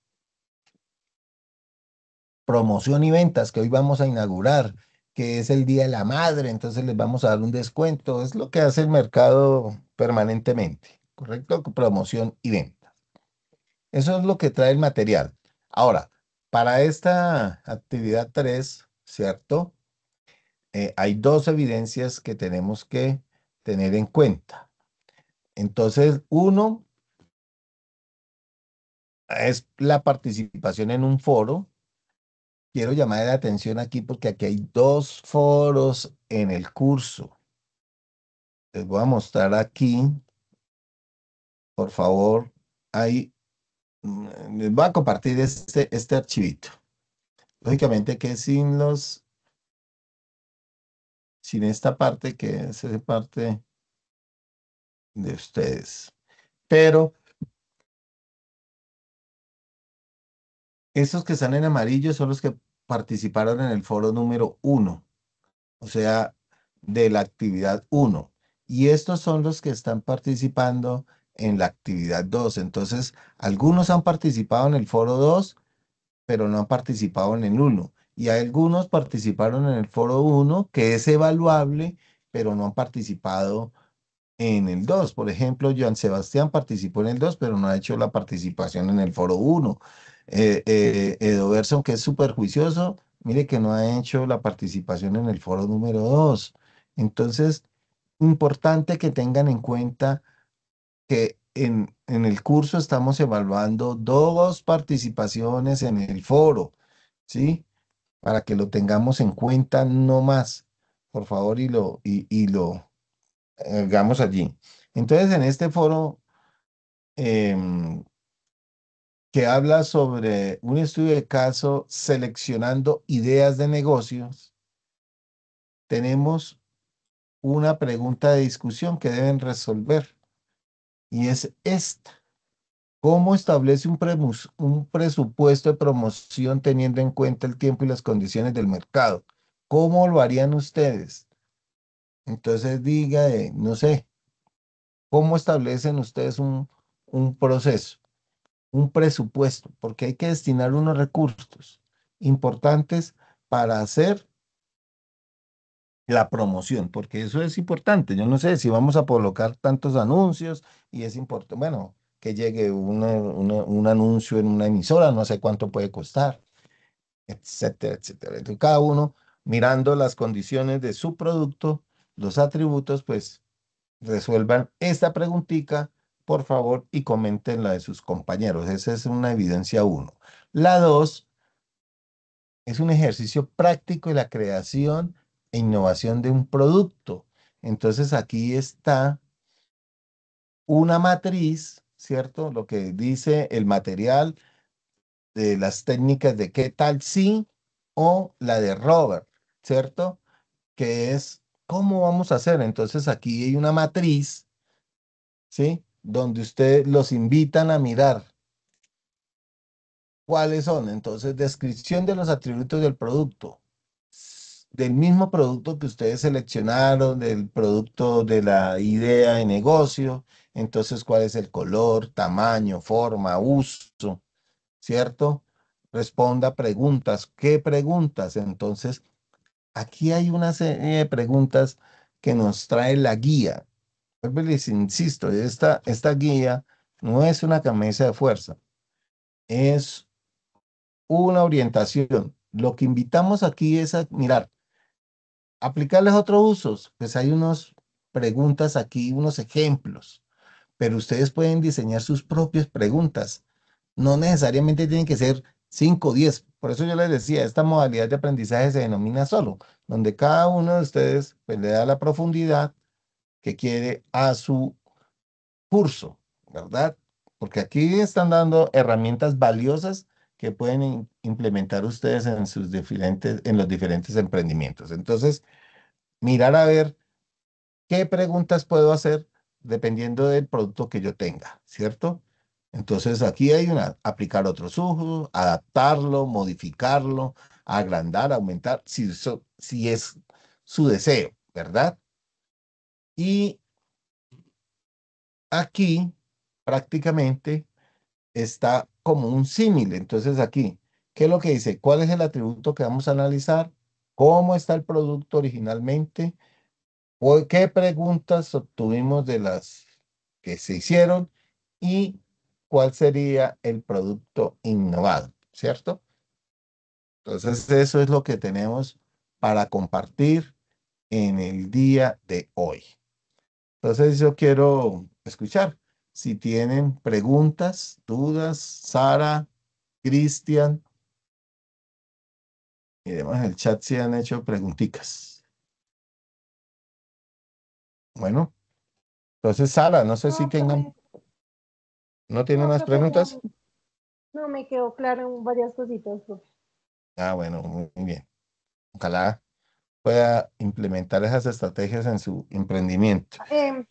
Promoción y ventas que hoy vamos a inaugurar, que es el Día de la Madre, entonces les vamos a dar un descuento. Es lo que hace el mercado permanentemente, ¿correcto? Promoción y venta. Eso es lo que trae el material. Ahora, para esta actividad 3, ¿cierto? Hay dos evidencias que tenemos que tener en cuenta. Entonces, uno es la participación en un foro. Quiero llamar la atención aquí porque aquí hay dos foros en el curso. Les voy a mostrar aquí, por favor. Ahí les voy a compartir este archivito. Lógicamente que sin esta parte que es parte de ustedes. Pero estos que están en amarillo son los que participaron en el foro número 1, o sea, de la actividad 1. Y estos son los que están participando en la actividad 2. Entonces, algunos han participado en el foro 2, pero no han participado en el 1. Y algunos participaron en el foro 1, que es evaluable, pero no han participado en el 2. Por ejemplo, Joan Sebastián participó en el 2, pero no ha hecho la participación en el foro 1. Edo Berson, que es súper juicioso, mire que no ha hecho la participación en el foro número 2. Entonces, importante que tengan en cuenta que en el curso estamos evaluando dos participaciones en el foro, ¿sí? Para que lo tengamos en cuenta no más, por favor, y lo hagamos allí. Entonces, en este foro em, que habla sobre un estudio de caso seleccionando ideas de negocios, tenemos una pregunta de discusión que deben resolver y es esta. ¿Cómo establece un presupuesto de promoción teniendo en cuenta el tiempo y las condiciones del mercado? ¿Cómo lo harían ustedes? Entonces diga, no sé, ¿cómo establecen ustedes un proceso? Un presupuesto, porque hay que destinar unos recursos importantes para hacer la promoción, porque eso es importante. Yo no sé si vamos a colocar tantos anuncios y es importante, bueno, que llegue un anuncio en una emisora, no sé cuánto puede costar, etcétera, etcétera. Entonces, cada uno mirando las condiciones de su producto, los atributos, pues resuelvan esta preguntita, por favor, y comenten la de sus compañeros. Esa es una evidencia uno. La dos es un ejercicio práctico de la creación e innovación de un producto. Entonces aquí está una matriz, ¿cierto? Lo que dice el material de las técnicas de qué tal sí o la de Robert, ¿cierto? Que es cómo vamos a hacer. Entonces aquí hay una matriz, ¿sí? Donde ustedes los invitan a mirar cuáles son. Entonces, descripción de los atributos del producto, del mismo producto que ustedes seleccionaron, del producto de la idea de negocio. Entonces, ¿cuál es el color, tamaño, forma, uso? ¿Cierto? Responda preguntas. ¿Qué preguntas? Entonces, aquí hay una serie de preguntas que nos trae la guía. Vuelvo y les insisto, esta guía no es una camisa de fuerza, es una orientación. Lo que invitamos aquí es a mirar, aplicarles otros usos. Pues hay unas preguntas aquí, unos ejemplos, pero ustedes pueden diseñar sus propias preguntas. No necesariamente tienen que ser 5 o 10. Por eso yo les decía, esta modalidad de aprendizaje se denomina solo, donde cada uno de ustedes pues, le da la profundidad que quiere a su curso, ¿verdad? Porque aquí están dando herramientas valiosas que pueden implementar ustedes en los diferentes emprendimientos. Entonces, mirar a ver qué preguntas puedo hacer dependiendo del producto que yo tenga, ¿cierto? Entonces, aquí hay aplicar otros usos, adaptarlo, modificarlo, agrandar, aumentar, si es su deseo, ¿verdad? Y aquí prácticamente está como un símil. Entonces aquí, ¿qué es lo que dice? ¿Cuál es el atributo que vamos a analizar? ¿Cómo está el producto originalmente? ¿O qué preguntas obtuvimos de las que se hicieron? ¿Y cuál sería el producto innovado? ¿Cierto? Entonces eso es lo que tenemos para compartir en el día de hoy. Entonces yo quiero escuchar si tienen preguntas, dudas, Sara, Cristian, y además en el chat si han hecho preguntitas. Bueno, entonces Sara, no sé si No, profe, no tienen no, más profe, preguntas. no, no me quedó claro en varias cositas, profe. Ah, bueno, muy bien. Ojalá pueda implementar esas estrategias en su emprendimiento. Em,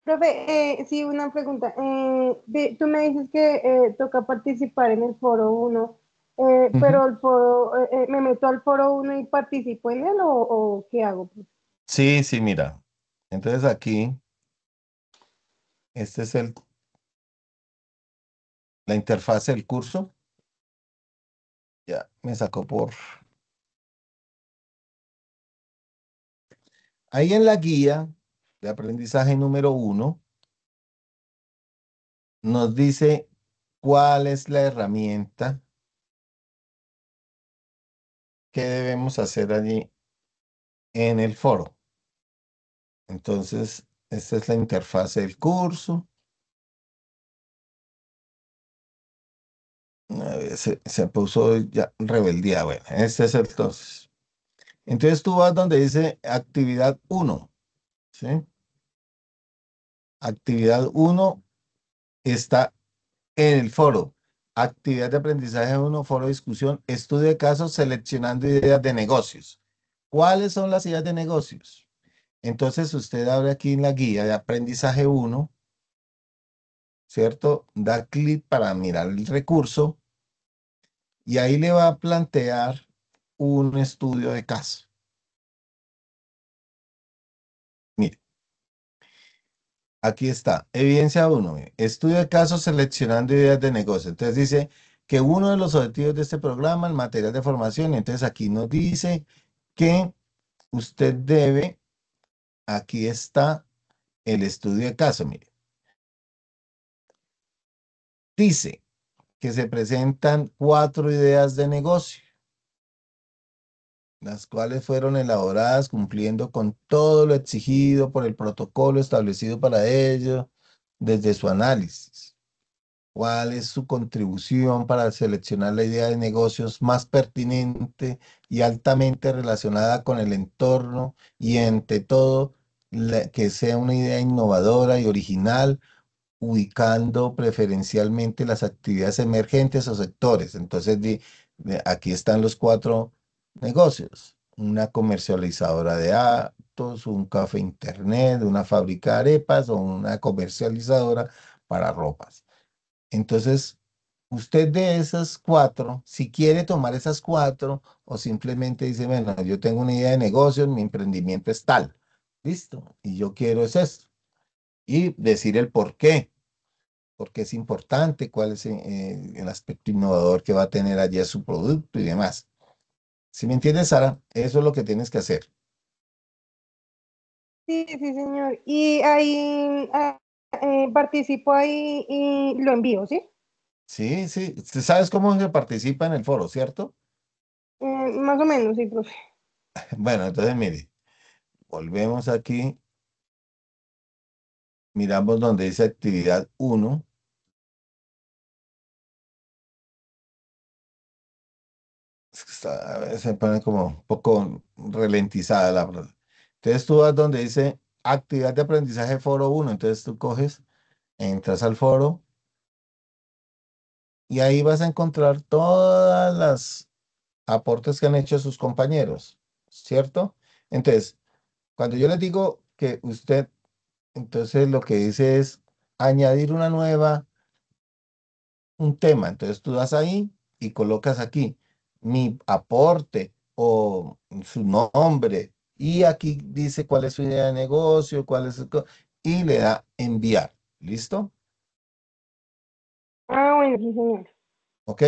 Profe, sí, una pregunta. Tú me dices que toca participar en el foro uno, Ujú. pero el foro, ¿me meto al foro uno y participo en él o qué hago? Sí, sí, mira. Entonces aquí, este es la interfase del curso. Ya me sacó por... Ahí en la guía de aprendizaje número 1 nos dice cuál es la herramienta que debemos hacer allí en el foro. Entonces, esta es la interfase del curso. A ver, se puso ya rebeldía. Bueno, este es entonces. Entonces tú vas donde dice actividad 1, ¿sí? Actividad 1 está en el foro. Actividad de aprendizaje 1, foro de discusión, estudio de casos, seleccionando ideas de negocios. ¿Cuáles son las ideas de negocios? Entonces usted abre aquí en la guía de aprendizaje 1, ¿cierto? Da clic para mirar el recurso y ahí le va a plantear un estudio de caso. Mire, aquí está, evidencia 1, estudio de caso seleccionando ideas de negocio. Entonces dice que uno de los objetivos de este programa, el material de formación, entonces aquí nos dice que usted debe, aquí está el estudio de caso, mire, dice que se presentan 4 ideas de negocio, las cuales fueron elaboradas cumpliendo con todo lo exigido por el protocolo establecido para ello desde su análisis. ¿Cuál es su contribución para seleccionar la idea de negocios más pertinente y altamente relacionada con el entorno y, ante todo, que sea una idea innovadora y original ubicando preferencialmente las actividades emergentes o sectores. Entonces, aquí están los cuatro negocios. Una comercializadora de autos, un café internet, una fábrica de arepas o una comercializadora para ropas. Entonces, usted de esas cuatro, si quiere tomar esas cuatro o simplemente dice, bueno, yo tengo una idea de negocio, mi emprendimiento es tal, listo, y yo quiero es esto. Y decir el por qué es importante, cuál es el aspecto innovador que va a tener allí a su producto y demás. Si me entiendes, Sara, eso es lo que tienes que hacer. Sí, sí, señor. Y ahí participo ahí y lo envío, ¿sí? Sí, sí, tú sabes cómo se participa en el foro, ¿cierto? Más o menos, sí, profe. Bueno, entonces mire, volvemos aquí, miramos donde dice actividad uno. Es que a veces se pone como un poco ralentizada la verdad. Entonces tú vas donde dice actividad de aprendizaje foro uno. Entonces tú coges, entras al foro y ahí vas a encontrar todas las aportes que han hecho sus compañeros, ¿cierto? Entonces, cuando yo les digo que usted, entonces lo que dice es añadir una nueva, un tema. Entonces tú das ahí y colocas aquí mi aporte o su nombre y aquí dice cuál es su idea de negocio, cuál es y le da enviar. ¿Listo? Ah, bueno, sí, señor. ¿Ok?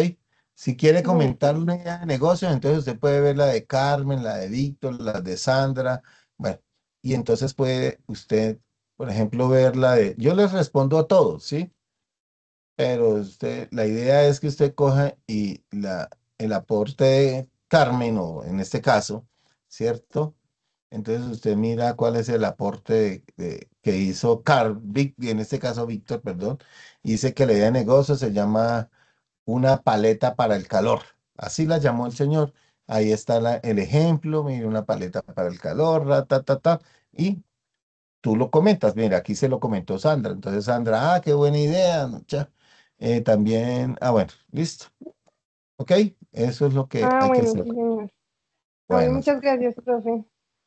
Si quiere Bueno. comentar una idea de negocio, entonces usted puede ver la de Carmen, la de Víctor, la de Sandra. Bueno, y entonces puede usted, por ejemplo, ver la de... Yo les respondo a todos, ¿sí? Pero usted, la idea es que usted coja y el aporte de Carmen, o en este caso, ¿cierto? Entonces usted mira cuál es el aporte que hizo en este caso Víctor, perdón, y dice que la idea de negocio se llama una paleta para el calor. Así la llamó el señor. Ahí está el ejemplo, mire, una paleta para el calor, y tú lo comentas. Mira, aquí se lo comentó Sandra. Entonces, Sandra, qué buena idea. Mucha. También, bueno, listo. ¿Ok? Eso es lo que Ah, hay que bueno, hacer. sí, señor. Ah, bueno, Bueno, muchas gracias, profe.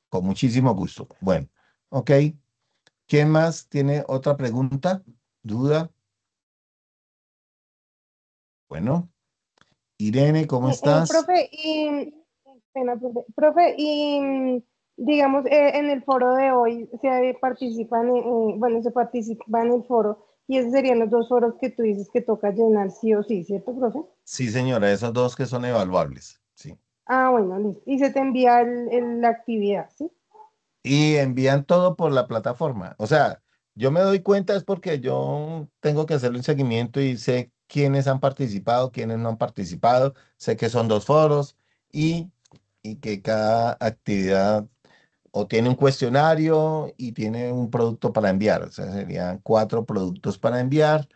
con muchísimo gusto. Bueno, ok. ¿Quién más tiene otra pregunta? ¿Duda? Bueno, Irene, ¿cómo estás? Profe, y, pena, profe, profe, y digamos, en el foro de hoy se participan, bueno, se participa en el foro, y esos serían los dos foros que tú dices que toca llenar sí o sí, ¿cierto, profe? Sí, señora, esos dos que son evaluables. Sí. Ah, bueno, listo. Y se te envía la actividad, ¿sí? Y envían todo por la plataforma. O sea, yo me doy cuenta es porque yo tengo que hacerle un seguimiento y sé quiénes han participado, quiénes no han participado. Sé que son dos foros y, y que cada actividad o tiene un cuestionario y tiene un producto para enviar. O sea, serían cuatro productos para enviar,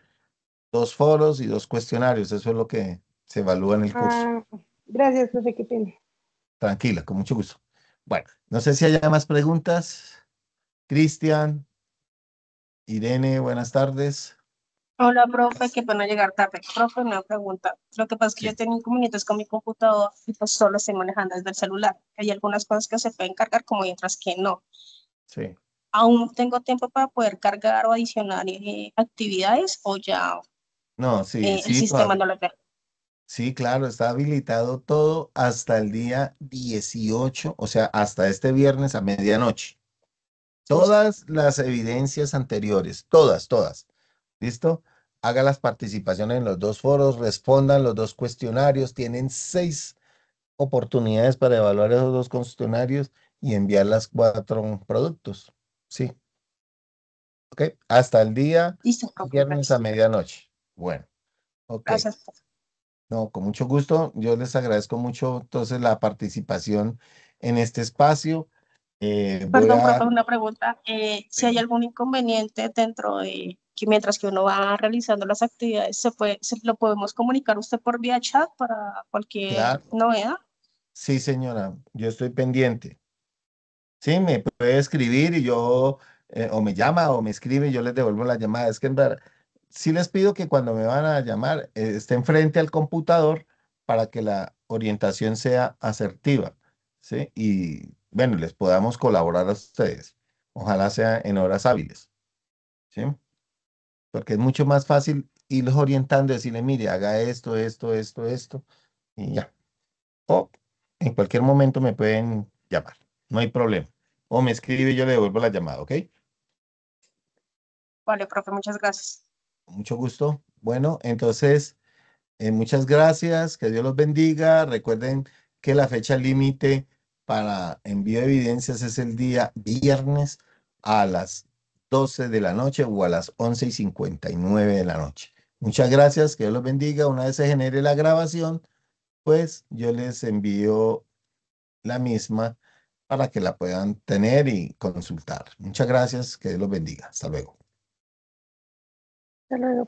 dos foros y dos cuestionarios. Eso es lo que se evalúa en el curso. Ah, gracias, profe, qué pena. Tranquila, con mucho gusto. Bueno, no sé si hay más preguntas. Cristian. Irene, buenas tardes. Hola, profe, qué pena llegar tarde. Profe, una pregunta. Lo que pasa es que yo Sí, tengo inconvenientes con mi computador y pues solo estoy manejando desde el celular. Hay algunas cosas que se pueden cargar como hay otras que no. sí. ¿Aún tengo tiempo para poder cargar o adicionar actividades o ya No, sí, el sí, sistema no lo ve? sí, claro, está habilitado todo hasta el día 18, o sea, hasta este viernes a medianoche. Listo. Todas las evidencias anteriores, todas, todas. ¿Listo? Haga las participaciones en los dos foros, respondan los dos cuestionarios, tienen 6 oportunidades para evaluar esos dos cuestionarios y enviar las cuatro productos. Sí, ok. Hasta el día Listo, profe, viernes a gracias. medianoche. Bueno, ok. Gracias, profe. No, con mucho gusto. Yo les agradezco mucho entonces la participación en este espacio. Voy Perdón, a... profe, una pregunta. Si hay Sí, algún inconveniente dentro de que mientras que uno va realizando las actividades, lo podemos comunicar usted por vía chat para cualquier claro, novedad. sí, señora, yo estoy pendiente. Sí, me puede escribir y yo, o me llama o me escribe y yo les devuelvo la llamada. Es que sí les pido que cuando me van a llamar estén frente al computador para que la orientación sea asertiva, ¿sí? Y bueno, les podamos colaborar a ustedes. Ojalá sea en horas hábiles, ¿sí? Porque es mucho más fácil irlos orientando y decirle, mire, haga esto, esto, esto, esto, y ya. O en cualquier momento me pueden llamar, no hay problema. O me escribe y yo le devuelvo la llamada, ¿ok? Vale, profe, muchas gracias. Mucho gusto. Bueno, entonces, muchas gracias, que Dios los bendiga. Recuerden que la fecha límite para envío de evidencias es el día viernes a las 12 de la noche o a las 11:59 de la noche. Muchas gracias, que Dios los bendiga. Una vez se genere la grabación, pues yo les envío la misma para que la puedan tener y consultar. Muchas gracias, que Dios los bendiga. Hasta luego. Hasta luego.